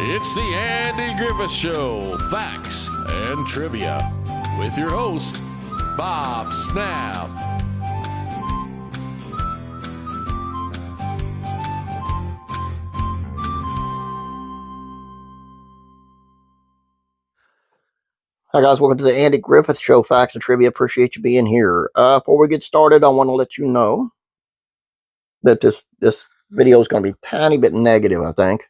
It's the Andy Griffith Show, Facts and Trivia, with your host, Bob Snap. Hi guys, welcome to the Andy Griffith Show, Facts and Trivia. Appreciate you being here. Before we get started, I want to let you know that this video is going to be a tiny bit negative, I think,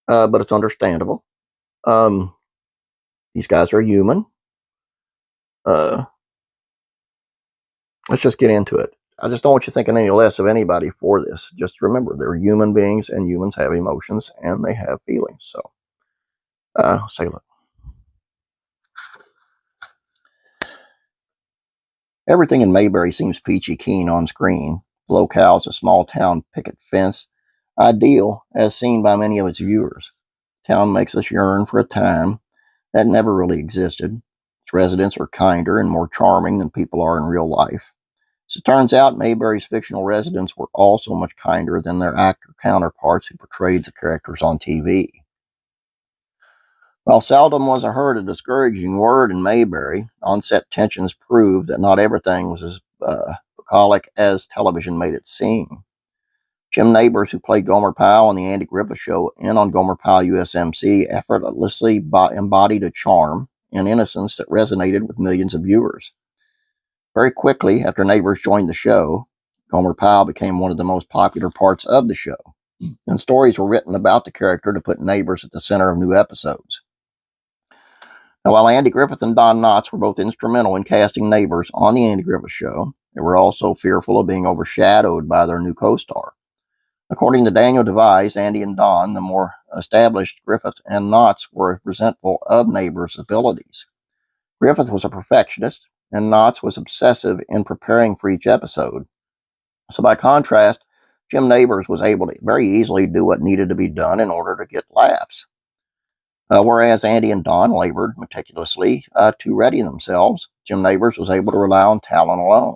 but it's understandable. These guys are human. Let's just get into it. I just don't want you thinking any less of anybody for this. Just remember, they're human beings, and humans have emotions, and they have feelings. So, let's take a look. Everything in Mayberry seems peachy keen on screen. The locale is a small town picket fence, ideal as seen by many of its viewers. The town makes us yearn for a time that never really existed. Its residents are kinder and more charming than people are in real life. As it turns out, Mayberry's fictional residents were also much kinder than their actor counterparts who portrayed the characters on TV. While seldom was heard a discouraging word in Mayberry, on-set tensions proved that not everything was as bucolic as television made it seem. Jim Nabors, who played Gomer Pyle on the Andy Griffith Show and on Gomer Pyle USMC, effortlessly embodied a charm and innocence that resonated with millions of viewers. Very quickly after Nabors joined the show, Gomer Pyle became one of the most popular parts of the show, and stories were written about the character to put Nabors at the center of new episodes. Now, while Andy Griffith and Don Knotts were both instrumental in casting Nabors on the Andy Griffith Show, they were also fearful of being overshadowed by their new co-star. According to Daniel Devise, Andy and Don, the more established Griffith and Knotts, were resentful of Nabors' abilities. Griffith was a perfectionist, and Knotts was obsessive in preparing for each episode. So by contrast, Jim Nabors was able to very easily do what needed to be done in order to get laughs. Whereas Andy and Don labored meticulously to ready themselves, Jim Nabors was able to rely on talent alone.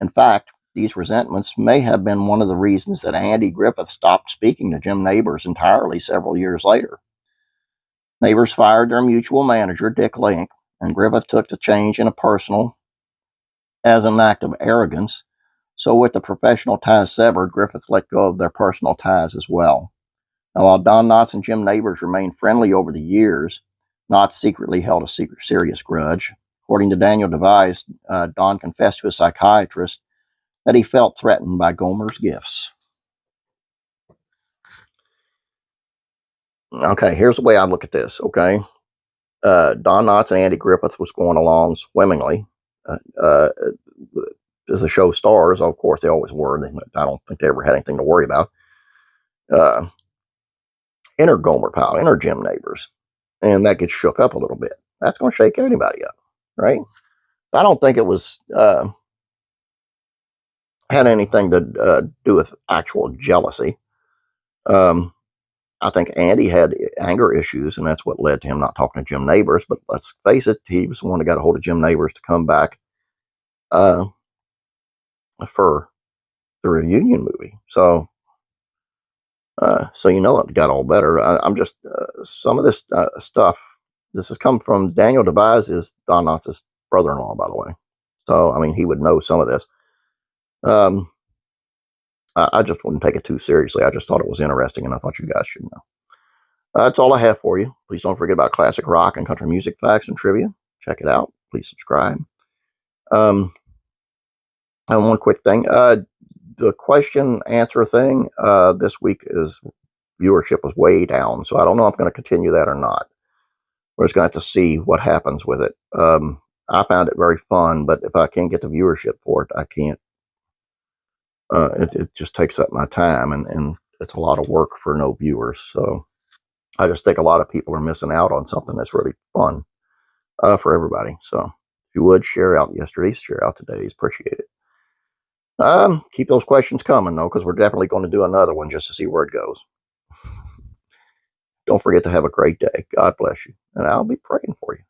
In fact, these resentments may have been one of the reasons that Andy Griffith stopped speaking to Jim Nabors entirely several years later. Nabors fired their mutual manager, Dick Link, and Griffith took the change in a personal as an act of arrogance. So with the professional ties severed, Griffith let go of their personal ties as well. Now, while Don Knotts and Jim Nabors remained friendly over the years, Knotts secretly held a serious grudge. According to Daniel Devise, Don confessed to a psychiatrist that he felt threatened by Gomer's gifts. Okay, here's the way I look at this, okay? Don Knotts and Andy Griffith was going along swimmingly. As the show stars, of course, they always were. I don't think they ever had anything to worry about. Enter Gomer Pyle, enter Jim Nabors, and that gets shook up a little bit. That's going to shake anybody up, right? I don't think it was had anything to do with actual jealousy. I think Andy had anger issues, and that's what led to him not talking to Jim Nabors. But let's face it, he was the one that got a hold of Jim Nabors to come back for the reunion movie. So you know it got all better. I'm just some of this stuff. This has come from Daniel Devise, is Don Knotts' brother-in-law, by the way. So I mean, he would know some of this. I just wouldn't take it too seriously. I just thought it was interesting, and I thought you guys should know. That's all I have for you. Please don't forget about classic rock and country music facts and trivia. Check it out. Please subscribe. And one quick thing. The question answer thing this week is viewership was way down, so I don't know if I'm going to continue that or not. We're just going to have to see what happens with it. I found it very fun, but if I can't get the viewership for it, I can't. It just takes up my time, and it's a lot of work for no viewers. So I just think a lot of people are missing out on something that's really fun for everybody. So if you would share out yesterday's, share out today's, appreciate it. Keep those questions coming, though, because we're definitely going to do another one just to see where it goes. Don't forget to have a great day. God bless you. And I'll be praying for you.